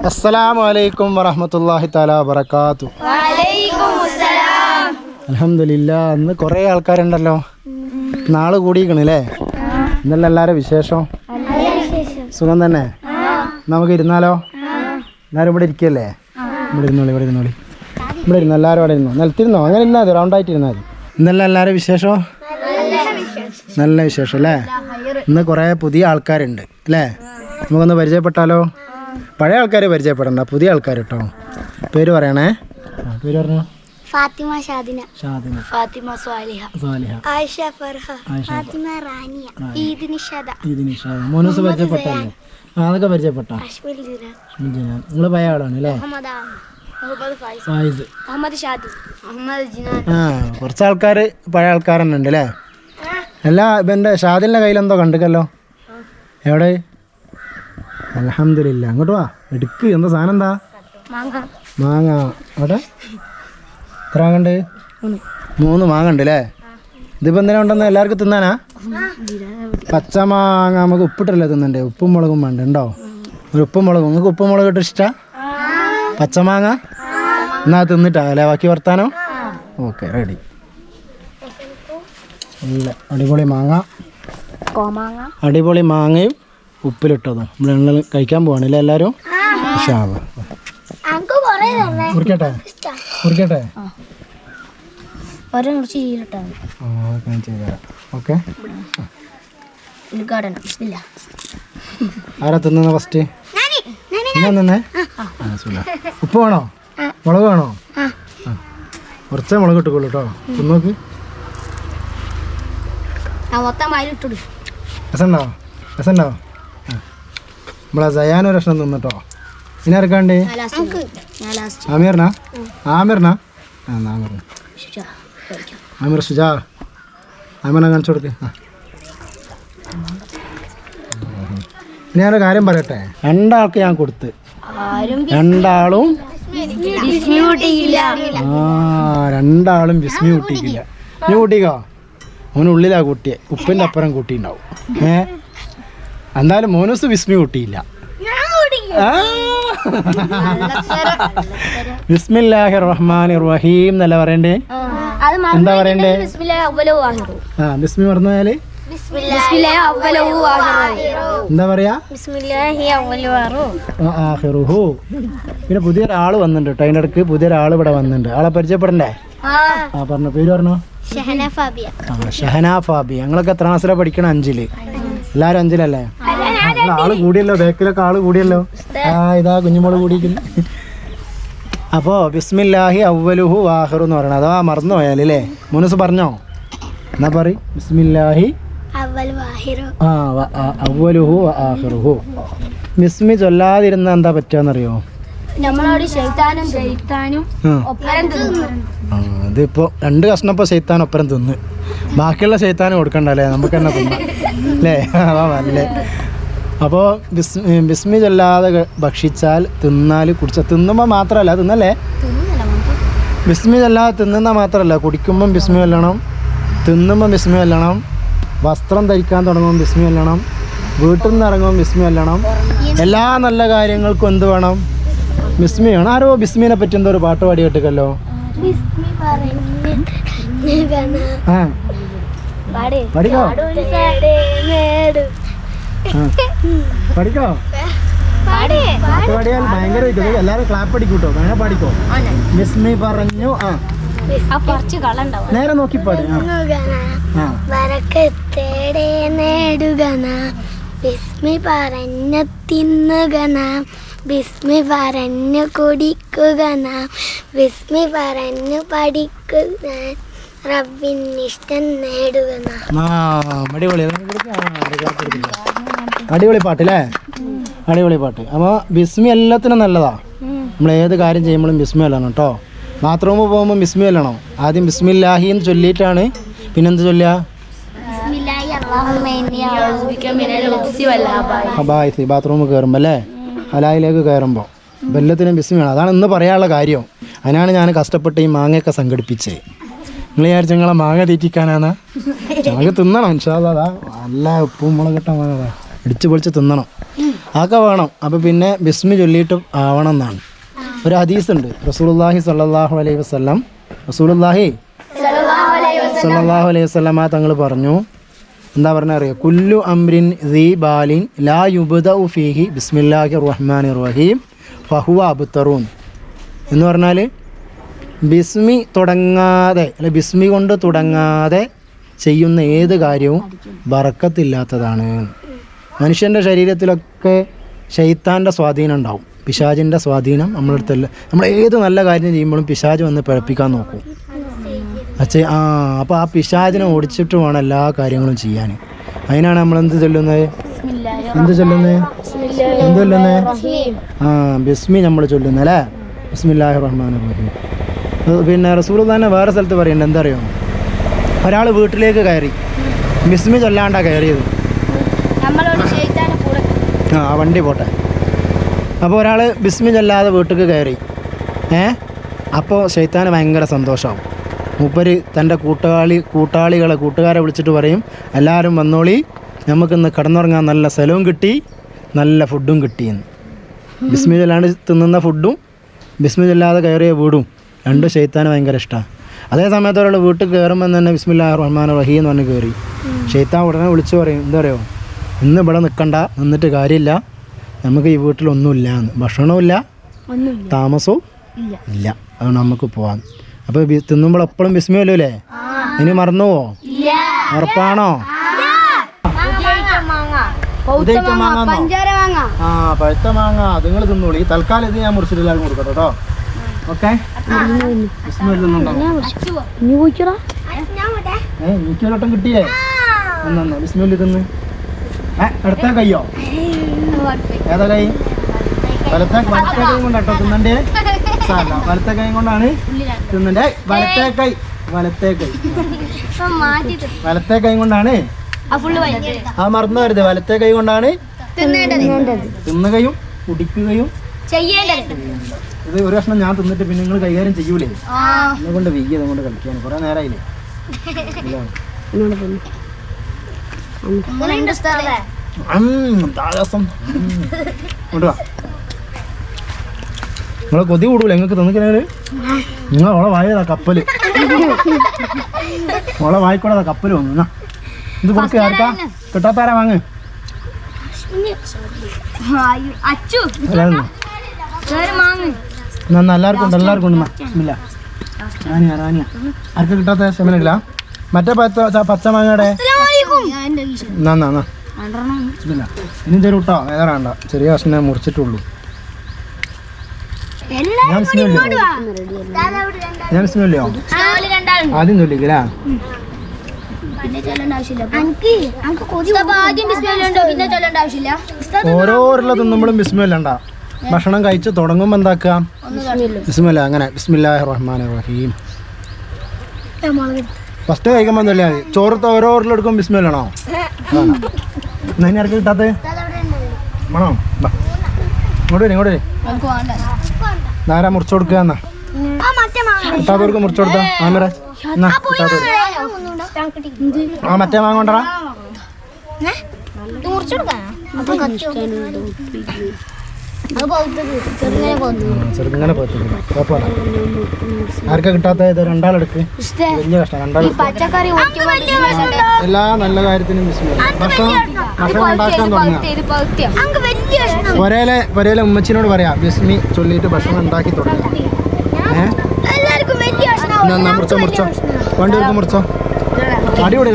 അസ്സലാമു അലൈക്കും വറഹ്മത്തുള്ളാഹി തആല വബറകാതുഹു. അൽഹംദുലില്ലാ. ഇന്ന് കുറേ ആൾക്കാരുണ്ടല്ലോ, നാള് കൂടിയിരിക്കണല്ലേ. ഇന്നല്ല എല്ലാവരും വിശേഷം? സുഖം തന്നെ. നമുക്ക് ഇരുന്നാലോ? എല്ലാവരും ഇവിടെ ഇരിക്കല്ലേ? ഇവിടെ ഇരുന്നോളി, ഇവിടെ ഇരുന്നോളി, ഇവിടെ ഇരുന്നു. എല്ലാവരും അവിടെ ഇരുന്നു. നിലത്തിരുന്നോ? അങ്ങനെ ഇരുന്നാൽ മതി, റൗണ്ടായിട്ട് ഇരുന്നാൽ മതി. ഇന്നല്ല എല്ലാവരും വിശേഷം? നല്ല വിശേഷം അല്ലേ. ഇന്ന് കുറേ പുതിയ ആൾക്കാരുണ്ട് അല്ലേ. നമുക്കൊന്ന് പരിചയപ്പെട്ടാലോ? പഴയ ആൾക്കാർ പരിചയപ്പെടണ്ട, പുതിയ ആൾക്കാർ കേട്ടോ. പേര് പറയണേ. പേര് പറഞ്ഞോ. ഫാത്തിമ ഷാദിന, ഷാദിന, ഫാത്തിമ സ്വാലിഹ, സാലിഹ, ആയിഷ ഫർഹ, ഫാത്തിമ റാനിയ, ഈദ് നിഷാദ, ഈദ് നിഷാദ. മൂന്നൂസ് പരിചയപ്പെട്ടല്ലേ? അതൊക്കെ പരിചയപ്പെട്ടോ? അഷ്മിൽ ജിനാൻ, നിങ്ങൾ പഴയ ആളാണ് അല്ലേ? ഫായിസ്, മുഹമ്മദ് ഷാദി, മുഹമ്മദ് ജിനാൻ. കുറച്ച് ആൾക്കാർ പഴയ ആൾക്കാർ തന്നെ ഉണ്ട് അല്ലേ. എല്ലാ ഇവൻ്റെ ഷാദിലിൻ്റെ കയ്യിലെന്തോ കണ്ടിക്കല്ലോ. എവിടെ? അൽഹംദുലില്ലാ. അങ്ങോട്ട് വാ, എടുക്ക്. എന്താ സാധനം? എന്താ? മാങ്ങ. അവിടെ എത്ര മാങ്ങ ഉണ്ട്? 3 മാങ്ങ ഉണ്ട് അല്ലേ. ഇതിപ്പോൾ എന്തിനാ ഉണ്ടെന്ന് എല്ലാവർക്കും തിന്നാനാ? പച്ചമാങ്ങ നമുക്ക് ഉപ്പിട്ടല്ലേ തിന്നണ്ടേ? ഉപ്പും മുളകും വേണ്ട. ഉണ്ടോ ഒരു ഉപ്പും മുളകും? നിങ്ങൾക്ക് ഉപ്പും മുളക് ഇട്ട് ഇഷ്ടാ? പച്ചമാങ്ങ എന്നാ തിന്നിട്ടാ അല്ലേ ബാക്കി വർത്താനോ? Okay, ready. ഇല്ല, അടിപൊളി മാങ്ങ, അടിപൊളി മാങ്ങയും ഉപ്പിലിട്ടതും നമ്മൾ കഴിക്കാൻ പോവാണല്ലേ എല്ലാവരും. മുറിക്കട്ടെ? മുറിക്കട്ടെ? ഓക്കെ. ആരാ തിന്നുന്ന ഫസ്റ്റ്? നിന്നേ. ഉപ്പ് വേണോ മുളക് വേണോ? കുറച്ചേ മുളക് ഇട്ടുകൊള്ളൂ കേട്ടോ. തിന്നോക്ക്. രസമുണ്ടോ? രസമുണ്ടോ? നമ്മളെ സയാനൊരു രസം തിന്നിട്ടോ. ഇനി ആർക്കാണ്ട്? ആമിറിനാ? ആമിറിനാ? ആമിറിന്. ആമിർ സുജാ. ആമിറിനെ കാണിച്ചു കൊടുക്ക്. ഇനി ഞാനൊരു കാര്യം പറയട്ടെ. 2 ആൾക്ക് ഞാൻ കൊടുത്ത്, 2 ആളും 2 ആളും വിസ്മി കൂട്ടിക്കില്ല. നീ കൂട്ടിക്കോ? മോനുള്ളിലാ കൂട്ടിയെ, ഉപ്പിൻ്റെ അപ്പുറം കൂട്ടിയിട്ടുണ്ടാവും. എന്തായാലും മോനൂസ് വിസ്മി കൂട്ടിയില്ല. ബിസ്മില്ലാഹിർ റഹ്മാനിർ റഹീം എന്നല്ല പറയണ്ടേ? എന്താ പറയണ്ടേ? ബിസ്മി പറഞ്ഞാല് എന്താ പറയാ? ആഖിറുഹു. പിന്നെ പുതിയൊരാള് വന്നിട്ടുണ്ട് കേട്ടോ. അതിൻ്റെ ഇടയ്ക്ക് പുതിയൊരാൾ ഇവിടെ വന്നിട്ടുണ്ട്. ആളെ പരിചയപ്പെടണ്ടേ? പറഞ്ഞു. പേര് പറഞ്ഞോ. ഷഹന ഫാബിയ. ഞങ്ങളൊക്കെ എത്ര ക്ലാസ്സിലാണ് പഠിക്കണം? 5ല്. എല്ലാവരും 5ലല്ലേ? ആള് കൂടിയല്ലോ, ബാക്കിലൊക്കെ ആള് കൂടിയല്ലോ. ഇതാ കുഞ്ഞുമോള് കൂടിയിരിക്കുന്നു. അപ്പോൾ ബിസ്മില്ലാഹി അവ്വലുഹു ആഖിറു എന്ന് പറയണം. അഥവാ മറന്നു പോയാലല്ലേ? മൂന്നൂസ് പറഞ്ഞോ? എന്നാ പറ. ബിസ്മില്ലാഹി അവ്വലുഹു ആഖിറുഹു. ബിസ്മി ചൊല്ലാതിരുന്ന എന്താ പറ്റുകയെന്നറിയോ? ഇതിപ്പോ 2 കഷ്ണം ഇപ്പോൾ ശൈത്താൻ ഒപ്പരം തിന്ന്, ബാക്കിയുള്ള ശൈത്താനും കൊടുക്കണ്ടല്ലേ, നമുക്ക് തന്നെ തിന്നാം അല്ലേ? അതാ നല്ലേ. അപ്പോൾ ബിസ്മി ചൊല്ലാതെ ഭക്ഷിച്ചാൽ, തിന്നാൽ, കുടിച്ചാൽ, തിന്നുമ്പോൾ മാത്രമല്ല തിന്നല്ലേ, ബിസ്മി ചൊല്ലാതെ തിന്നുന്ന മാത്രമല്ല, കുടിക്കുമ്പം ബിസ്മി ചൊല്ലണം, തിന്നുമ്പം ബിസ്മി ചൊല്ലണം, വസ്ത്രം ധരിക്കാൻ തുടങ്ങുമ്പോൾ ബിസ്മി ചൊല്ലണം, വീട്ടിൽ നിന്ന് ഇറങ്ങുമ്പോൾ ബിസ്മി ചൊല്ലണം. എല്ലാ നല്ല കാര്യങ്ങൾക്കും എന്ത് വേണം? ബിസ്മി വേണം. ആരോ ബിസ്മിനെ പറ്റി എന്തോ ഒരു പാട്ട് പാടി കേട്ടിക്കല്ലോ. പഠിക്കോ? പഠിക്കോ? പാട്ട് പാടിയാൽ ഭയങ്കര എല്ലാവരും ക്ലാപ്പ് അടിക്കൂട്ടോ. വേണേ പാടിക്കോ. ബിസ്മി പറഞ്ഞു. നേരെ നോക്കി പാടി. ബിസ്മി പറഞ്ഞു തിന്നുക നാം, ബിസ്മി പറഞ്ഞു കുടിക്കുക നാം, ബിസ്മി പറഞ്ഞു പഠിക്കുക, റബ്ബിനിഷ്ടം നേടുക നാം. അടിപൊളി പാട്ടല്ലേ? അടിപൊളി പാട്ട്. അപ്പോൾ ബിസ്മി എല്ലാത്തിനും നല്ലതാ. നമ്മൾ ഏത് കാര്യം ചെയ്യുമ്പോഴും ബിസ്മി ചൊല്ലണം കേട്ടോ. ബാത്റൂമിൽ പോകുമ്പോൾ ബിസ്മി ചൊല്ലണം. ആദ്യം ബിസ്മില്ലാഹി എന്ന് ചൊല്ലിയിട്ടാണ് പിന്നെന്ത് ചൊല്ലുക? ഹബായിസ് ബാത്റൂമിൽ കയറുമ്പോൾ അല്ലേ, ഹലായിലേക്ക് കയറുമ്പോൾ അപ്പോൾ എല്ലാത്തിനും ബിസ്മി വേണം. അതാണ് ഇന്ന് പറയാനുള്ള കാര്യം. അതിനാണ് ഞാൻ കഷ്ടപ്പെട്ട് ഈ മാങ്ങയൊക്കെ സംഘടിപ്പിച്ചത്. നിങ്ങൾ വിചാരിച്ച നിങ്ങളെ മാങ്ങ തീറ്റിക്കാനാണ്? ഞങ്ങൾക്ക് തിന്നണം ഇൻഷാ അല്ലാ. അതാ നല്ല ഉപ്പും മുളകിട്ട മാങ്ങ അതാ ഇടിച്ച് പൊളിച്ച് തിന്നണം. അതൊക്കെ വേണം. അപ്പോൾ പിന്നെ ബിസ്മി ചൊല്ലിയിട്ട് ആവണം എന്നാണ് ഒരു ഹദീസ് ഉണ്ട്. റസൂലുള്ളാഹി സ്വല്ലല്ലാഹു അലൈഹി വസല്ലം തങ്ങൾ പറഞ്ഞു, എന്താ പറഞ്ഞാൽ അറിയോ? കുല്ലു അംരിൻ ദീ ബാലിൻ ലാ യുബ്ദഉ ഫീഹി ബിസ്മില്ലാഹിർ റഹ്മാനിർ റഹീം ഫഹുവ അബ്തറൂൻ എന്ന് പറഞ്ഞാൽ ബിസ്മി തുടങ്ങാതെ അല്ലെ ബിസ്മി കൊണ്ട് തുടങ്ങാതെ ചെയ്യുന്ന ഏത് കാര്യവും ബറക്കത്തില്ലാത്തതാണ്. മനുഷ്യൻ്റെ ശരീരത്തിലൊക്കെ ശൈത്താൻ്റെ സ്വാധീനം ഉണ്ടാവും, പിശാചിൻ്റെ സ്വാധീനം നമ്മളടുത്തല്ല. നമ്മൾ ഏത് നല്ല കാര്യം ചെയ്യുമ്പോഴും പിശാച് വന്ന് പിഴപ്പിക്കാൻ നോക്കും. അപ്പോൾ ആ പിശാചിനെ ഓടിച്ചിട്ട് വേണം എല്ലാ കാര്യങ്ങളും ചെയ്യാൻ. അതിനാണ് നമ്മൾ എന്ത് ചൊല്ലുന്നത്? ബിസ്മി നമ്മൾ ചൊല്ലുന്നത് അല്ലേ? ബിസ്മില്ലാഹിർ റഹ്മാനിർ റഹീം. പിന്നെ റസൂലുള്ളാഹിനെ വേറെ സ്ഥലത്ത് പറയുന്നുണ്ട്, എന്താ അറിയോ? ഒരാൾ വീട്ടിലേക്ക് കയറി ബിസ്മി ചൊല്ലാണ്ടാണ് കയറിയത്. ആ വണ്ടി പോട്ടെ. അപ്പോൾ ഒരാൾ ബിസ്മി ചൊല്ലാതെ വീട്ടിലേക്ക് കയറി. അപ്പോൾ ശൈത്താന് ഭയങ്കര സന്തോഷമാവും. മൂപ്പര് തൻ്റെ കൂട്ടുകാരെ വിളിച്ചിട്ട് പറയും, എല്ലാവരും വന്നോളി, നമുക്കിന്ന് കിടന്നുറങ്ങാൻ നല്ല സ്ഥലവും കിട്ടി, നല്ല ഫുഡും കിട്ടിയെന്ന്. ബിസ്മി ചൊല്ലാണ്ട് തിന്നുന്ന ഫുഡും ബിസ്മി ചൊല്ലാതെ കയറിയ വീടും രണ്ടും ശൈത്താന് ഭയങ്കര ഇഷ്ടമാണ്. അതേ സമയത്ത് ഒരാൾ വീട്ടിൽ കയറുമ്പോൾ തന്നെ ബിസ്മില്ലാഹിർ റഹ്മാനിർ റഹീം എന്ന് പറഞ്ഞ് കയറി. ശൈത്താൻ ഉടനെ വിളിച്ചു പറയും, എന്താ പറയുക, ഇന്ന് ഇവിടെ നിൽക്കണ്ട, നിന്നിട്ട് കാര്യമില്ല, നമുക്ക് ഈ വീട്ടിലൊന്നുമില്ല, ഭക്ഷണവും താമസവും ഇല്ല, അതുകൊണ്ട് നമുക്ക് പോവാം. അപ്പോൾ തിന്നുമ്പോൾ എപ്പോഴും ബിസ്മി ചൊല്ലൂലേ? ഇനി മറന്നുവോ? ഉറപ്പാണോ? ആ പഴുത്ത മാങ്ങ നിങ്ങൾ തിന്നോളൂ. ഈ തൽക്കാലം ഇത് ഞാൻ മുറിച്ചിട്ട് എല്ലാവരും കൊടുക്കട്ടോ കേട്ടോ. ഓക്കെ, എനിക്കൊരട്ടം കിട്ടിയേ എന്നാ ബിസ്മില്ല തിന്ന്. അടുത്ത കയ്യോ? ഏതാ കൈ? വലത്തെ കൈ കൊണ്ടാട്ടോ തിന്നണ്ടേ? വലത്തെ കൈ കൊണ്ടാണ് തിന്നണ്ടേ. വലത്തെ കൈ കൊണ്ടാണ്. ആ മറന്നു വരുത്, വലത്തെ കൈ കൊണ്ടാണ് തിന്നുകയും കുടിക്കുകയും ചെയ്യേണ്ടത്. ഇത് ഒരു കഷ്ണം ഞാൻ തിന്നിട്ട് പിന്നെ നിങ്ങൾ കൈകാര്യം ചെയ്യൂലേ? എന്നെ കൊണ്ട് വെയ്യത് കൊണ്ട് കളിക്കാൻ കുറെ നേരമായില്ലേ? നിങ്ങളെ കൊതി കൂടൂല നിങ്ങൾക്ക് തിന്നിക്കണേല്? നിങ്ങൾ ഓളെ വായതാ കപ്പല്, ഓളെ വായിക്കോളതാ കപ്പല് വന്നു. ഇത് കൊടുക്കുക, ആർക്കാ കിട്ടാത്താരാ വാങ്ങ്. എല്ലാവർക്കും ഉണ്ട്, എല്ലാവർക്കും ഉണ്ട്. ബിസ്മില്ലാ. റാനിയ ആർക്കും കിട്ടാത്ത ശമനില്ല. മറ്റേ പച്ച മാങ്ങയുടെ ഇനി തരൂ കേട്ടോ, വേറെ വേണ്ട, ചെറിയ കഷ്ണം മുറിച്ചിട്ടുള്ളൂ. ഞാൻ സ്മെല്ലോ ആദ്യം ചൊല്ലിക്കലാ. ഓരോരുള്ള തിന്നുമ്പോഴും ബിസ്മില്ല. ഭക്ഷണം കഴിച്ച് തുടങ്ങുമ്പോൾ എന്താക്കാം? ബിസ്മില്ല. അങ്ങനെ ബിസ്മില്ലാഹിർ റഹ്മാനിർ റഹീം. ഫസ്റ്റ് കഴിക്കുമ്പോൾ ചൊല്ലിയാൽ മതി. ചോറത്തെ ഓരോരുടെടുക്കും ബിസ്മില്ലാണോ? ഇനി ആർക്ക് കിട്ടാത്ത വേണോ? ഇങ്ങോട്ട് വരും. ധാരാ മുറിച്ചു കൊടുക്കുക. എന്നാ കിട്ടാത്തവർക്ക് മുറിച്ചു കൊടുത്താ ആമര. എന്നാ ആ മറ്റേ മാങ്ങ കൊണ്ടറാ. ചെറുങ്ങനെ പോത്തില്ല. ആർക്കാ കിട്ടാത്ത? ഇത് രണ്ടാളെടുക്ക്. വലിയ കഷ്ടം രണ്ടാളെടുക്ക്. എല്ലാ നല്ല കാര്യത്തിനും ഭക്ഷണം ഉണ്ടാക്കാൻ തുടങ്ങുക. ഒരേലെ ഉമ്മച്ചിനോട് പറയാം ബിസ്മി ചൊല്ലിയിട്ട് ഭക്ഷണം ഉണ്ടാക്കി തുടങ്ങുക. മുറിച്ചോ വണ്ടികൾക്ക് മുറിച്ചോ. അടിപൊളി.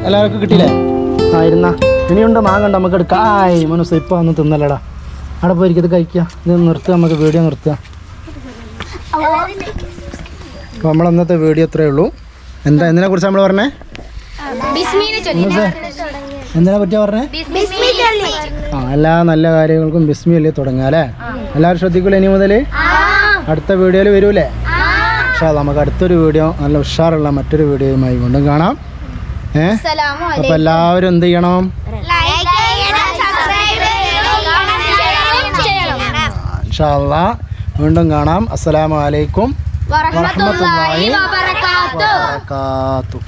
എല്ലാവർക്കും കിട്ടിയില്ലേ? ആ ഇരുന്നാ ഇനിയുണ്ട് മാങ്ങ ഉണ്ട് നമുക്ക് എടുക്കാം. ആയി മനസ്സ് ഇപ്പം ഒന്ന് തിന്നല്ലടാ. അവിടെ പോയിരിക്കും ഇത് കഴിക്കുക. ഇത് നിർത്തുക, നമുക്ക് വീഡിയോ നിർത്തുക. അപ്പോൾ നമ്മൾ അന്നത്തെ വീഡിയോ ഇത്രയേ ഉള്ളൂ. എന്തിനെ കുറിച്ച് നമ്മൾ പറഞ്ഞേ? എന്തിനെ പറ്റിയാ പറഞ്ഞേ? ആ എല്ലാ നല്ല കാര്യങ്ങൾക്കും ബിസ്മി അല്ലേ തുടങ്ങുക അല്ലേ? എല്ലാവരും ശ്രദ്ധിക്കൂലേ ഇനി മുതൽ? അടുത്ത വീഡിയോയിൽ വരൂലേ? പക്ഷേ നമുക്ക് അടുത്തൊരു വീഡിയോ നല്ല ഉഷാറുള്ള മറ്റൊരു വീഡിയോയുമായി കൊണ്ടും കാണാം. അപ്പോൾ എല്ലാവരും എന്ത് ചെയ്യണം? ഇൻഷാ അല്ലാഹ് വീണ്ടും കാണാം. അസ്സലാമു അലൈക്കും വറഹ്മത്തുള്ളാഹി വബറകാതുഹു.